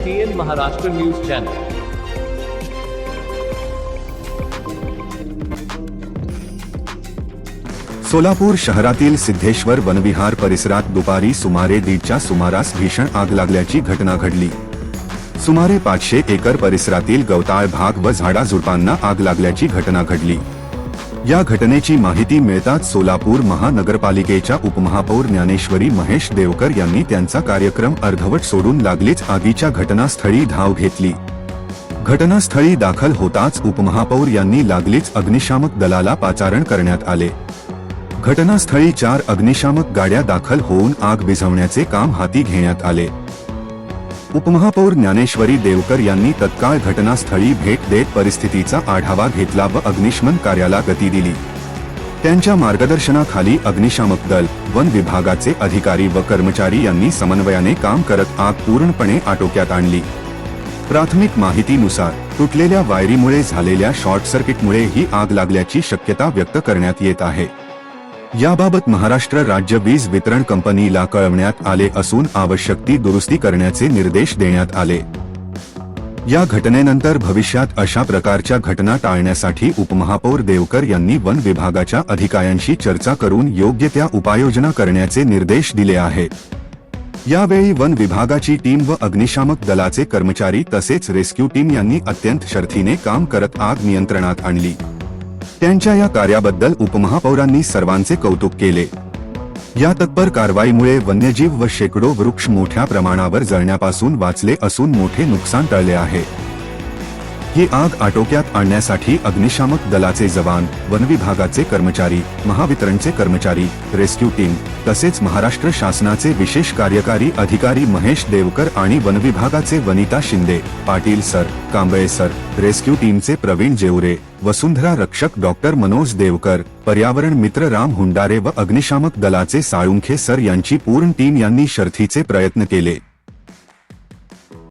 TN Maharashtra news channel. Solapur शहरातील सिद्धेश्वर वनविहार परिसरात दुपारी सुमारे 1:30च्या सुमारास भीषण आग लागल्याची घटना घडली। सुमारे 500 एकर परिसरातील गवताळ भाग व झाडाझुडपांना आग लागल्याची घटना घडली। या घटनेची माहिती मिळताच सोलापूर महानगरपालिकेच्या उपमहापौर ज्ञानेश्वरी महेश देवकर यांनी त्यांचा कार्यक्रम अर्धवट सोडून लागलीच आगीच्या घटनास्थळी धाव घेतली। घटनास्थळी दाखल होताच उपमहापौर यांनी लागलीच अग्निशामक दलाला पाचारण करण्यात आले। घटनास्थळी 4 अग्निशामक गाड्या दाखल होऊन आग विझवण्याचे काम हाती घेण्यात आले। उपमहापौर ज्ञानेश्वरी देवकर यांनी तत्काळ घटनास्थळी भेट देत परिस्थितीचा आढावा घेतला व अग्निशमन कार्याला गती दिली। त्यांच्या मार्गदर्शनाखाली अग्निशामक दल, वन विभागाचे अधिकारी व कर्मचारी यांनी समन्वयाने काम करत आग पूर्णपणे आटोक्यात आणली। प्राथमिक माहितीनुसार तुटलेल्या वायरीमुळे झालेल्या शॉर्ट सर्किटमुळे ही आग लागल्याची शक्यता व्यक्त करण्यात येत आहे। याबाबत महाराष्ट्र राज्य वीज वितरण कंपनीला कळवण्यात आले असून आवश्यक ती दुरुस्ती करण्याचे निर्देश देण्यात आले। या घटनेनंतर भविष्यात अशा प्रकारच्या घटना टाळण्यासाठी उपमहापौर देवकर यांनी वन विभागाच्या अधिकाऱ्यांशी चर्चा करून योग्य त्या उपाययोजना करण्याचे निर्देश दिले आहेत। यावेळी वन विभागाची टीम व अग्निशामक दलाचे कर्मचारी तसेच रेस्क्यू टीम यांनी अत्यंत शर्थीने काम करत आग नियंत्रणात आणली। त्यांच्या या कार्याबद्दल उपमहापौरांनी सर्वांचे कौतुक केले। या तत्पर कारवाईमुळे वन्यजीव व शेकडो वृक्ष मोठ्या प्रमाणावर जळण्यापासून वाचले असून मोठे नुकसान टळले आहे। ही आग आटोक्यात आणण्यासाठी अग्निशामक दलाचे जवान, वन विभागाचे कर्मचारी, महावितरणचे कर्मचारी, रेस्क्यू टीम तसेच महाराष्ट्र शासनाचे विशेष कार्यकारी अधिकारी महेश देवकर आणि वन विभागाचे Vanita Shinde, Patil sir, Kamble sir, rescue टीमचे प्रवीण जेवरे, वसुंधरा रक्षक डॉक्टर मनोज देवकर, पर्यावरण मित्र राम हुंडारे व अग्निशामक दलाचे साळुंखे सर यांची पूर्ण टीम यांनी शर्थीचे प्रयत्न केले।